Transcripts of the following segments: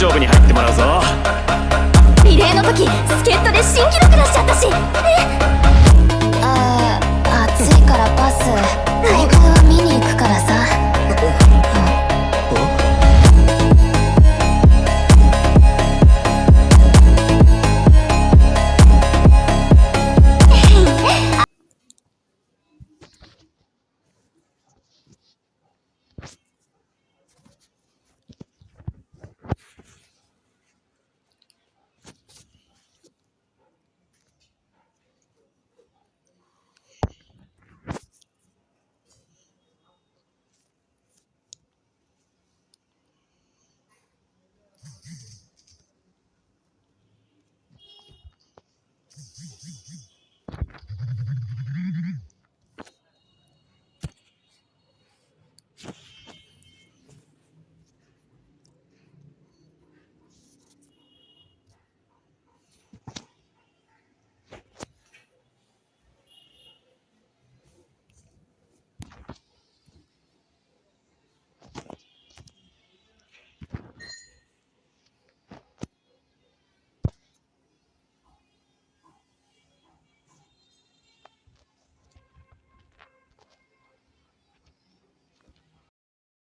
勝負に入ってもらうぞ。リレーの時助っ人で新記録出しちゃったし。暑いからパス。大会は見に行くからさ。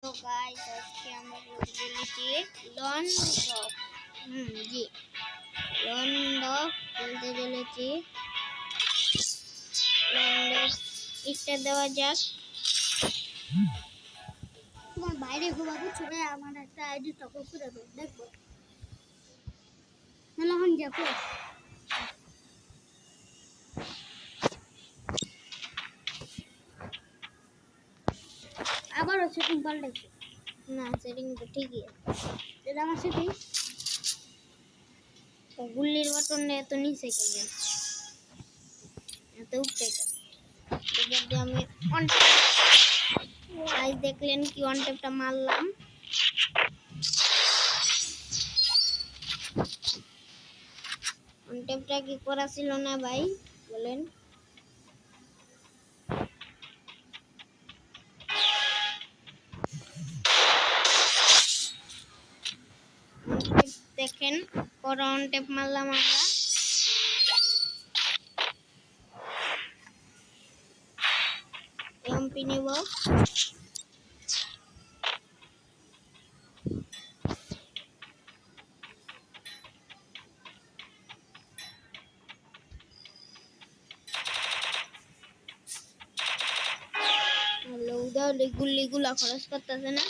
तो गाइस आज के আমরা খেলতে চলেছি লন ডগ খেলতে চলেছি লন ডগ স্টার্ট দেওয়া যাক তোমার বাইরে ঘোরাবো ছোড়ে আমার একটা আইডি টপ আপ করে দেব দেখবো না হন যাবো আবার সেটিং পাল্টাইছে না সেটিং তো ঠিকই আছে এটা আমার সেটিং তো গুল্লির বাটনটা এত নিচে কেন এত উপরে যদি আমি অন গাইস দেখলেন কি অন ট্যাপটা মারলাম অন ট্যাপটা কি করা ছিল না ভাই বলেন দেখেন করন ট্যাপ মারলাম আমরা এমপি নিব হ্যালো উদাহরণ গুলিগুলা খরচ করতেছে না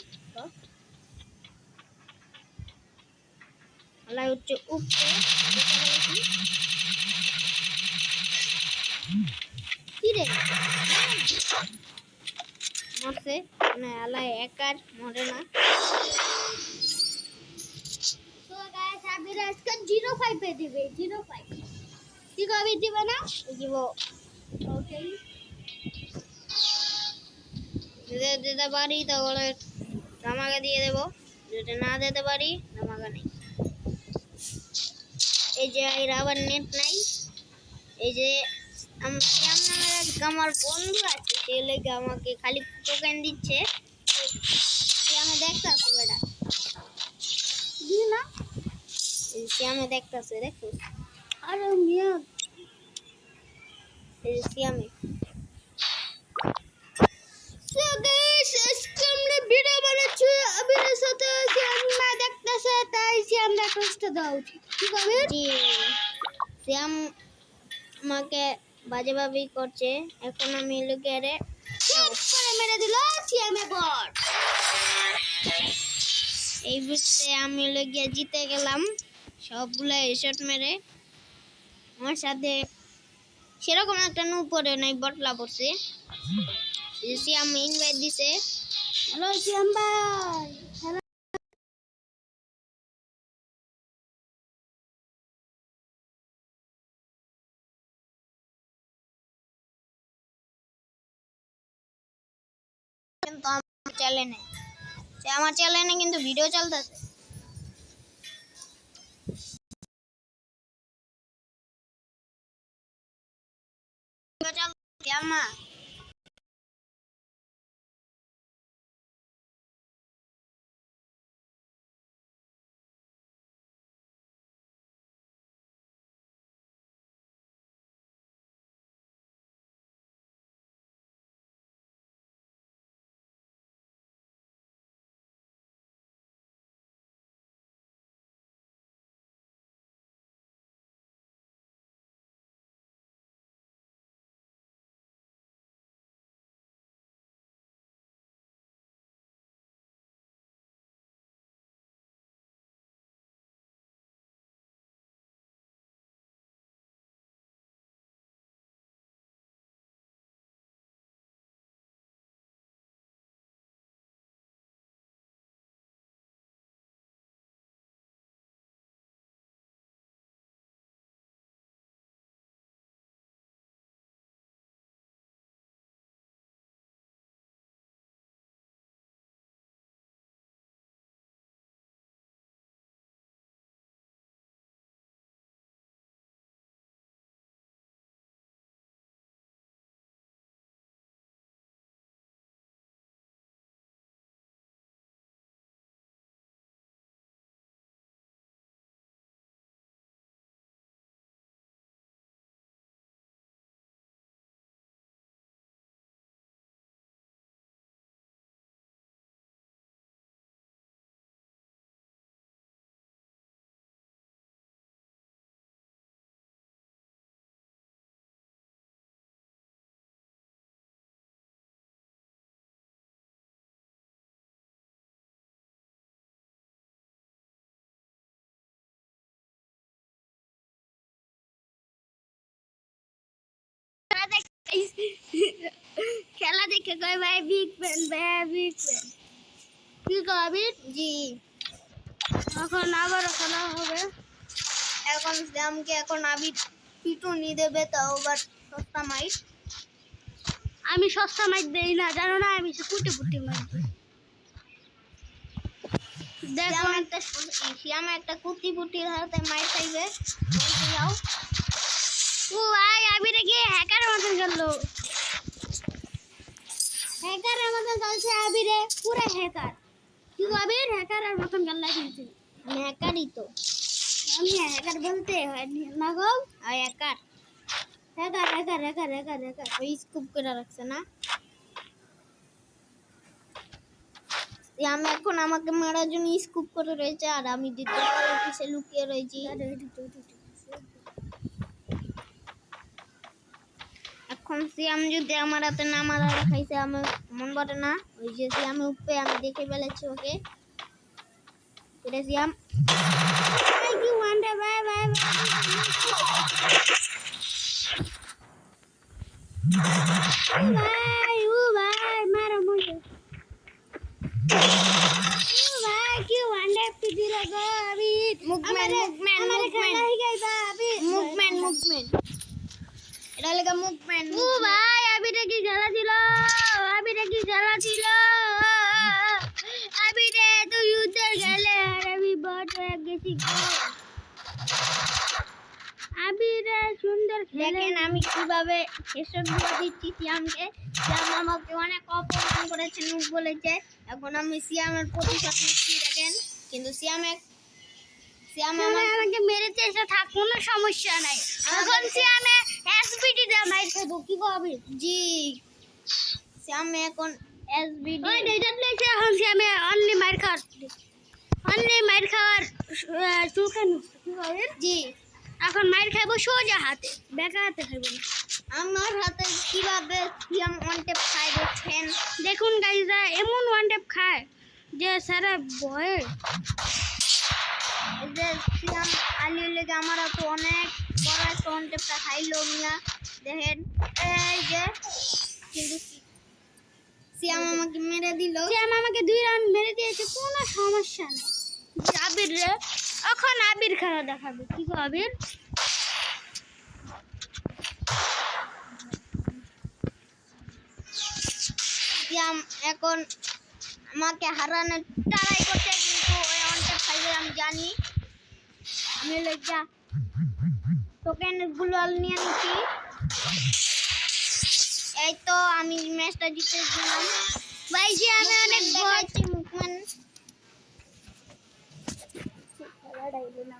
আলাই হচ্ছে উপরে কি রে মরছে না আলাই একার মরে না তো গাইস আবির আজকে 05 এ দিবে 05 কি কবে দিবে না দিব ওকে দিতে পারি তাহলে ধামাকা দিয়ে দেব যদি না দিতে পারি ধামাকা নেই এই যে এর আবার নেট নাই এই যে আমার বন্ধু আছে সে লেগে আমাকে খালি টোকেন দিচ্ছে সে আমি দেখতাছি বেটা দি না সে আমি দেখতাছি দেখো আরে মিয়া এই সে আমি সো গাইস আজকে আমরা ভিডিও বানাচ্ছি আবিরের সাথে সে আমরা দেখতাছে তাই সে আমরা কষ্ট দাও উচিত কি হবে জি সে আমাকে বাজে ভাবেই করছে এখন আমি লোকে রে করে মেরে দিল সিএমএ বট এই বুঝতে আমি লোকে জিতে গেলাম সবগুলা হেডশট মেরে আমার সাথে সেরকম একটা নু পড়ে নাই বটলা পড়ছে সিএম ইনভাইট দিছে হ্যালো সিএম ভাই কিন্তু আমার চ্যানেলে কিন্তু ভিডিও চলতেছে আমার খেলা দেখে কয় ভাই বিগ ফ্যান ভাই বিগ ফ্যান কি কবি জি এখন আবার খেলা হবে এখন আমাকে এখন আবির পিটুনি দেবে তাও আবার সস্তা মাইট আমি সস্তা মাইট দেই না জানো না আমি কুটি কুটি মাইট দেখো একটা শ্যাম একটা কুটি কুটির হাতে মাইট খাইবে যাও ও ভাই আবির কি হ্যাকার মতন গেল হ্যাকারের মতন চলছে আবিরে পুরো হ্যাকার কি আবির হ্যাকারের মতন গেল লাগিয়েছে হ্যাকারই তো আমি হ্যাকার বলতে হয় না গো আর hacker hacker hacker hacker hacker hacker ওই স্কুপ করে রাখছে না আমি এখন আমাকে মারার জন্য স্কুপ করে রয়েছে আর আমি দ্বিতীয় পিছে লুকিয়ে রয়েছি এখন সিয়াম যদি আমার হাতে না মারা রাখাইছে আমার মন বটে না ওই যে সিয়ামে উপরে আমি দেখে ফেলেছি ওকে এটা সিয়াম কি ওয়ান্ডা বাই বাই ভাই ও ভাই মারা মুঝে ও ভাই কি ওয়ান্ডা পিটি লাগা আবি মুভমেন্ট মুভমেন্ট এটা লাগা মুভমেন্ট ও ভাই আবিটা কি জ্বালা ছিল আবিরে তো ইউজার গেলে আর আমি বট হয়ে গেছি আবিরে সুন্দর দেখেন আমি কিভাবে হেডশট দিয়ে দিচ্ছি সিয়ামকে সিয়াম আমাকে অনেক অপমান করেছে নুক বলেছে এখন আমি সিয়ামের প্রতিশোধ নিচ্ছি দেখেন কিন্তু সিয়াম আমাকে মেরেছে এসে থাক কোনো সমস্যা নাই এখন সিয়ামে এসবিডি দিয়ে মাইর খাবো কি হবে জি সিয়ামে এখন এসবিডি ওই ডেজার্ট লেছে এখন সিয়ামে অনলি মাইর খাওয়ার সুখান কি হবে জি এখন মাইর খাবো সোজা হাতে বেকা হাতে খাবো না আমার হাতে কিভাবে সিয়াম ওয়ান ট্যাপ খায় দেখেন দেখুন গাইজরা এমন ওয়ান ট্যাপ খায় যে সারা বয়ে যে সিয়াম আলী লেগে আমার তো অনেক বড় একটা ওয়ান ট্যাপটা খাইলো মিয়া দেখেন এই যে কিন্তু সিয়াম আমাকে মেরে দিল সিয়াম আমাকে 2 রাউন্ড মেরে দিয়েছে কোনো সমস্যা নেই আবির রে এখন আবির খেলা দেখাবে কি গো আবির সিয়াম এখন আমাকে হারানোর ট্রাই করতে কিন্তু ওই অনটা খাইবে আমি জানি আমি লজ্জা টোকেন গুলো নিয়ে নিচ্ছি এই তো আমি ম্যাচটা জিতে গেলাম ভাই জি আমি অনেক দেখাচ্ছি মুভমেন্ট খেলা ডাইলে না